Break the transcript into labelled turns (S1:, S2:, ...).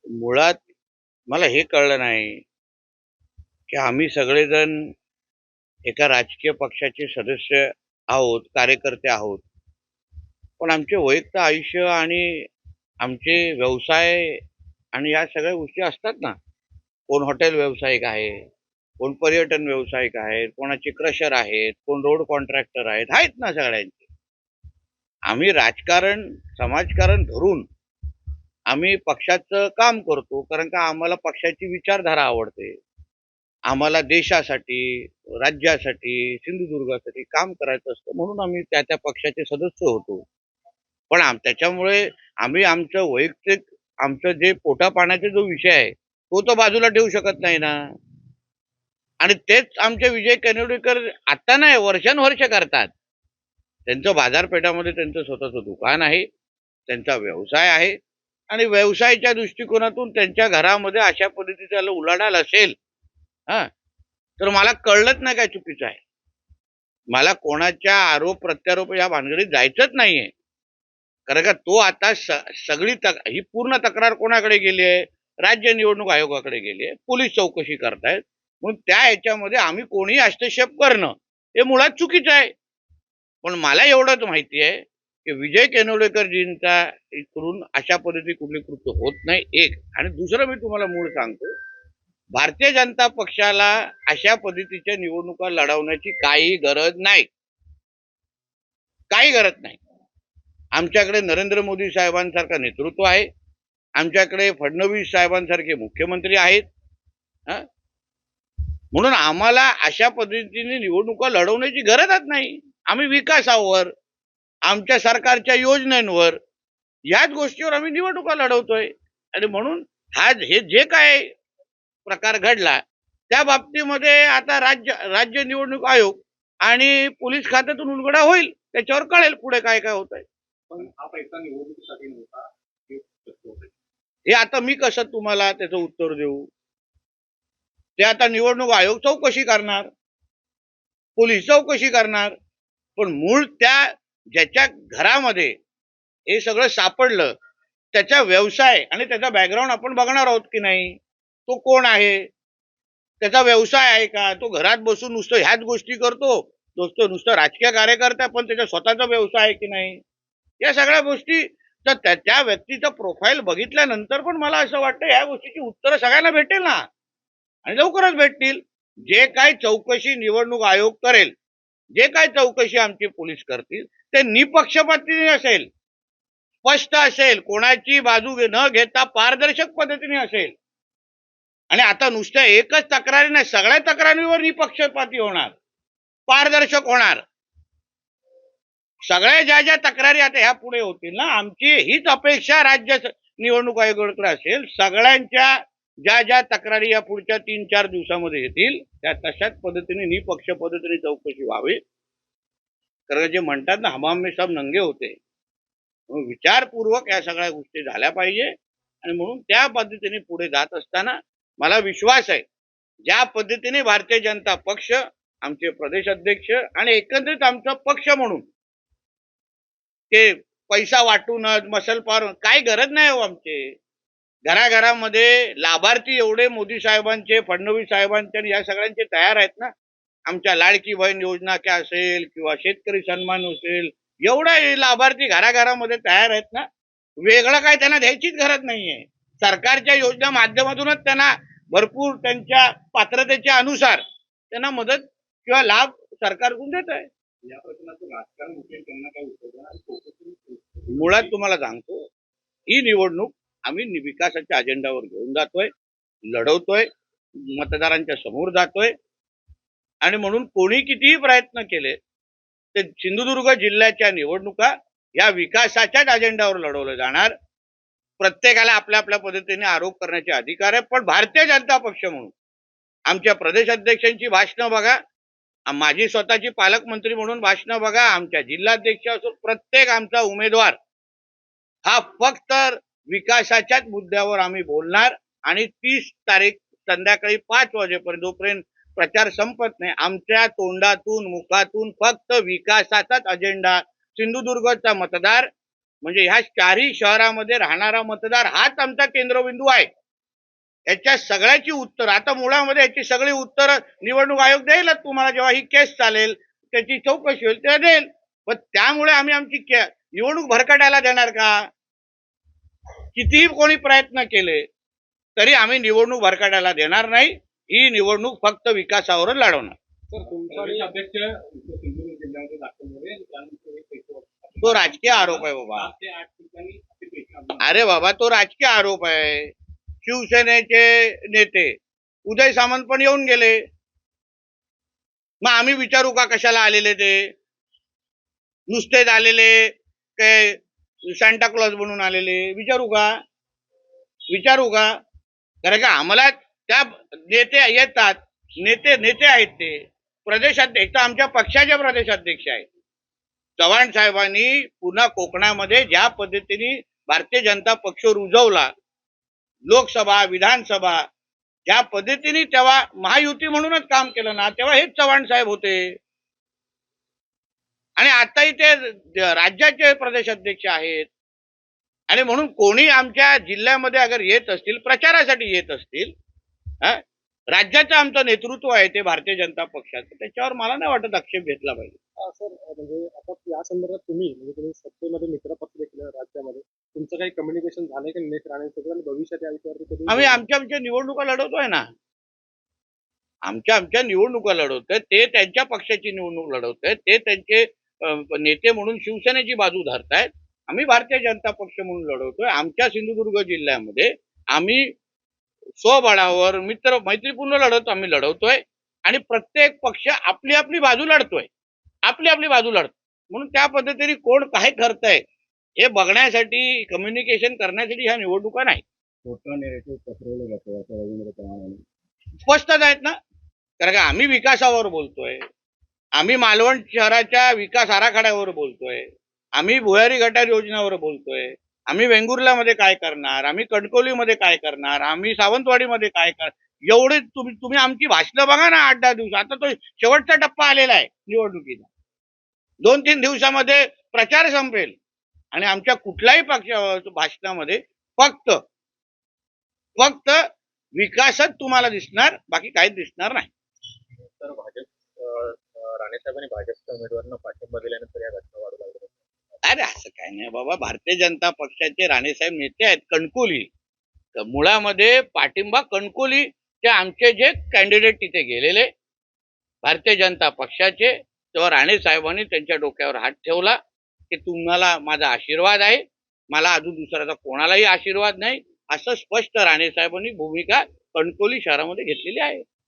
S1: मुळात मला हे कळलं नाही, की आम्ही सगळेजण एका राजकीय पक्षाचे सदस्य आहोत, कार्यकर्ते आहोत. पण आमचे वैयक्तिक आयुष्य आणि आमचे व्यवसाय आणि या सगळ्या गोष्टी असतात ना. कोण हॉटेल व्यावसायिक आहे, कोण पर्यटन व्यावसायिक आहेत, कोणाचे क्रशर आहेत, कोण रोड कॉन्ट्रॅक्टर आहेत, आहेत ना सगळ्यांचे. आम्ही राजकारण, समाजकारण धरून आम्ही पक्षाचं काम करतो, कारण का आम्हाला पक्षाची विचारधारा आवडते. आम्हाला देशासाठी, राज्यासाठी, सिंधुदुर्गासाठी काम करायचं असतं म्हणून आम्ही त्या पक्षाचे सदस्य होतो. पण त्याच्यामुळे आम्ही आमचं वैयक्तिक आमचं जे पोटापाण्याचा जो विषय आहे, तो तर बाजूला ठेवू शकत नाही ना. आणि तेच आमचे विजय कनिवडीकर आता नाही वर्षानुवर्ष करतात. त्यांचं बाजारपेठामध्ये त्यांचं स्वतःचं दुकान आहे, त्यांचा व्यवसाय आहे आणि व्यवसायाच्या दृष्टिकोनातून त्यांच्या घरामध्ये अशा पद्धतीचा उलाढाल असेल, हां, तर मला कळलंच नाही काय चुकीचं आहे. मला कोणाच्या आरोप प्रत्यारोप या भानगडीत जायचंच नाहीये. कारण का तो आता सगळी ही पूर्ण तक्रार कोणाकडे गेली आहे? राज्य निवडणूक आयोगाकडे गेली आहे. पोलीस चौकशी करतायत. म्हणून त्या ह्याच्यामध्ये आम्ही कोणीही हस्तक्षेप करणं हे मुळात चुकीचं आहे. पण मला एवढंच माहिती आहे, की विजय केनवडेकरजींचा इकडून अशा पद्धती कुठली कृत्य होत नाही एक. आणि दुसरं मी तुम्हाला मूळ सांगतो, भारतीय जनता पक्षाला अशा पद्धतीच्या निवडणुका लढवण्याची काही गरज नाही. काही गरज नाही. आमच्याकडे नरेंद्र मोदी साहेबांसारखं नेतृत्व आहे. आमच्याकडे फडणवीस साहेबांसारखे मुख्यमंत्री आहेत. हं? म्हणून आम्हाला अशा पद्धतीने निवडणुका लढवण्याची गरजच नाही. आम्ही विकासावर, आमच्या सरकारच्या योजनांवर, याच गोष्टीवर आम्ही निवडणुका लढवतोय. आणि म्हणून हे जे काय प्रकार घडला, त्या बाबतीमध्ये आता राज्य निवडणूक आयोग आणि पोलीस खात्यातून उलगडा होईल. त्याच्यावर कळेल पुढे काय काय होत आहे. पण हा पैसा निवडणुकीसाठी नव्हता, हे आता मी कसं तुम्हाला त्याचं उत्तर देऊ? ते आता निवडणूक आयोग चौकशी करणार, पोलीस चौकशी करणार. पण मूळ ज्याच्या घरामध्ये हे सगळं सापडलं, त्याचा व्यवसाय आणि त्याचा बॅकग्राऊंड आपण बघणार आहोत की नाही. तो कोण आहे, त्याचा व्यवसाय आहे का, तो घरात बसून नुसतं ह्याच गोष्टी करतो, नुसतं राजकीय कार्यकर्ता, पण त्याचा स्वतःचा व्यवसाय आहे की नाही. या सगळ्या गोष्टी तर त्या व्यक्तीचं प्रोफाईल बघितल्यानंतर पण मला असं वाटतं या गोष्टीची उत्तरं सगळ्यांना भेटेल ना. आणि लवकरच भेटतील. जे काही चौकशी निवडणूक आयोग करेल, जे काही चौकशी आमची पोलीस करतील, ते निपक्षपातीने असेल, स्पष्ट असेल, कोणाची बाजू न घेता पारदर्शक पद्धतीने असेल. आणि आता नुसत्या एकच तक्रारी नाही, सगळ्या तक्रारींवर निपक्षपाती होणार, पारदर्शक होणार. सगळ्या ज्या तक्रारी आता ह्या पुढे होतील ना, आमची हीच अपेक्षा राज्य निवडणूक आयोगाकडे असेल. सगळ्यांच्या ज्या तक्रारी या पुढच्या 3-4 दिवसामध्ये येतील, त्या तशाच पद्धतीने निपक्ष पद्धतीने चौकशी व्हावी. कारण जे म्हणतात ना, हमाम में सब नंगे होते, विचारपूर्वक या सगळ्या गोष्टी झाल्या पाहिजे. आणि म्हणून त्या पद्धतीने पुढे जात असताना मला विश्वास आहे, ज्या पद्धतीने भारतीय जनता पक्ष, आमचे प्रदेश अध्यक्ष आणि एकंदरीत आमचा पक्ष म्हणून ते पैसा वाटूनच मसलपार काही गरज नाही हो. आमचे घराघरामध्ये लाभार्थी एवढे मोदी साहेबांचे, फडणवीस साहेबांचे आणि या सगळ्यांचे तयार आहेत ना. आमच्या लाडकी बहीण योजना क्या असेल किंवा शेतकरी सन्मान असेल, एवढे लाभार्थी घराघरामध्ये तयार आहेत ना. वेगळं काय त्यांना द्यायचीच गरज नाहीये. सरकारच्या योजना माध्यमातूनच त्यांना भरपूर त्यांच्या पात्रतेच्या अनुसार त्यांना मदत किंवा लाभ सरकारकडून देत आहे. या प्रश्नाचं राजकारण त्यांना काय उत्तर मुळात तुम्हाला सांगतो, ही निवडणूक आम्ही विकासाच्या अजेंडावर घेऊन जातोय, लढवतोय, मतदारांच्या समोर जातोय. आणि म्हणून कोणी कितीही प्रयत्न केले, ते सिंधुदुर्ग जिल्ह्याच्या निवडणुका या विकासाच्याच अजेंडावर लढवल्या जाणार. प्रत्येकाला आपल्या आपल्या पद्धतीने आरोप करण्याचे अधिकार आहे. पण भारतीय जनता पक्ष म्हणून आमच्या प्रदेश अध्यक्षांची भाषणं बघा, माझी स्वतःची पालकमंत्री म्हणून भाषणं बघा, आमच्या जिल्हाध्यक्ष असून प्रत्येक आमचा उमेदवार हा फक्त विकासाच्याच मुद्द्यावर आम्ही बोलणार. आणि 30 तारीख संध्याकाळी 5 वाजेपर्यंत जोपर्यंत प्रचार संपत नाही, आमच्या तोंडातून मुखातून फक्त विकासाचाच अजेंडा, सिंधुदुर्गचा मतदार म्हणजे ह्या चारही शहरामध्ये राहणारा मतदार हाच आमचा केंद्रबिंदू आहे. याच्या सगळ्याची उत्तर आता मुळामध्ये याची सगळी उत्तर निवडणूक आयोग देईलच तुम्हाला. जेव्हा ही केस चालेल, त्याची चौकशी होईल तेव्हा देईल. पण त्यामुळे आम्ही आमची निवडणूक भरकटायला देणार का? कितीही कोणी प्रयत्न केले तरी आम्ही निवडणूक भरकटायला देणार नाही. ही निवडणूक फक्त विकासावर लढवणार.
S2: सर तुमचा अध्यक्ष सिंधुदुर्ग जिल्ह्यामध्ये दाखल झाले आणि त्यानंतर एक
S1: तो राजकीय आरोप आहे बाबा.
S2: 7 ते 8 ठिकाणी
S1: अरे बाबा, तो राजकीय आरोप आहे. शिवसेनेचे नेते उदय सामंत पण येऊन गेले. मग आम्ही विचारू का कशाला आलेले ते? नुसतेच आलेले काय सांता क्लॉज बनून आलेले? विचारू का? विचारू का? कारण का आम्हाला त्या नेते येतात, नेते नेते आहेत ते प्रदेशाध्यक्ष, आमच्या पक्षाचे प्रदेशाध्यक्ष आहेत. चव्हाण साहेबांनी पुन्हा कोकणामध्ये ज्या पद्धतीने भारतीय जनता पक्ष रुजवला, लोकसभा विधानसभा ज्या पद्धतीने तेव्हा महायुती म्हणूनच काम केलं ना, तेव्हा हेच चव्हाण साहेब होते. आणि आताही ते राज्याचे प्रदेशाध्यक्ष आहेत. आणि म्हणून कोणी आमच्या जिल्ह्यामध्ये अगर येत असतील, प्रचारासाठी येत असतील, राज्याचं आमचं नेतृत्व आहे ते भारतीय जनता पक्षाचं, त्याच्यावर मला नाही वाटत आक्षेप घेतला पाहिजे.
S2: सर म्हणजे आता या संदर्भात तुम्ही सत्तेमध्ये मित्र पक्ष देखील राज्यामध्ये तुमचं काही कम्युनिकेशन झालंय की निलेश राणेंसोबत आणि भविष्यात या विषयावर कधी?
S1: आम्ही आमच्या निवडणुका लढवतोय ना. आमच्या निवडणुका लढवतोय, ते त्यांच्या पक्षाची निवडणूक लढवतोय, ते त्यांचे नेते म्हणून शिवसेनेची बाजू धरतायत. आम्ही भारतीय जनता पक्ष म्हणून लढवतोय. आमच्या सिंधुदुर्ग जिल्ह्यामध्ये आम्ही स्वबळावर मित्र मैत्रीपूर्ण लढत आम्ही लढवतोय आणि प्रत्येक पक्ष आपली आपली बाजू लढतोय, आपली आपली बाजू लढतो. म्हणून त्या पद्धतीने कोण काय करतंय हे बघण्यासाठी, कम्युनिकेशन करण्यासाठी ह्या निवडणुका नाही.
S2: खोटं नेरेटिव्ह पसरवलं जातं असं रवींद्र चव्हाण
S1: स्पष्टच आहेत ना. कारण का आम्ही विकासावर बोलतोय, आम्ही मालवण शहराच्या विकास आराखड्यावर बोलतोय, आम्ही भुयारी गटार योजनेवर बोलतोय, आम्ही वेंगुर्ल्यामध्ये काय करणार, आम्ही कणकवलीमध्ये काय करणार, आम्ही सावंतवाडीमध्ये काय करणार, एवढे तुम्ही आमची भाषणं बघा ना 8-10 दिवस. आता तो शेवटचा टप्पा आलेला आहे निवडणुकीचा. 2-3 दिवसामध्ये प्रचार संपेल आणि आमच्या कुठल्याही पक्ष भाषणामध्ये फक्त विकासच तुम्हाला दिसणार, बाकी काहीच दिसणार नाही.
S2: तर राणे साहेबांनी भाजपच्या उमेदवारांना पाठिंबा दिल्यानंतर या घटना वाढू लागल्या.
S1: अरे असं काय नाही बाबा. भारतीय जनता पक्षाचे राणेसाहेब नेते आहेत कणकोली. मुळामध्ये पाठिंबा कणकोली ते आमचे जे कॅन्डिडेट तिथे गेलेले भारतीय जनता पक्षाचे, तेव्हा राणे साहेबांनी त्यांच्या डोक्यावर हात ठेवला की तुम्हाला माझा आशीर्वाद आहे, मला अजून दुसऱ्याचा कोणालाही आशीर्वाद नाही, असं स्पष्ट राणे साहेबांनी भूमिका कणकोली शहरामध्ये घेतलेली आहे.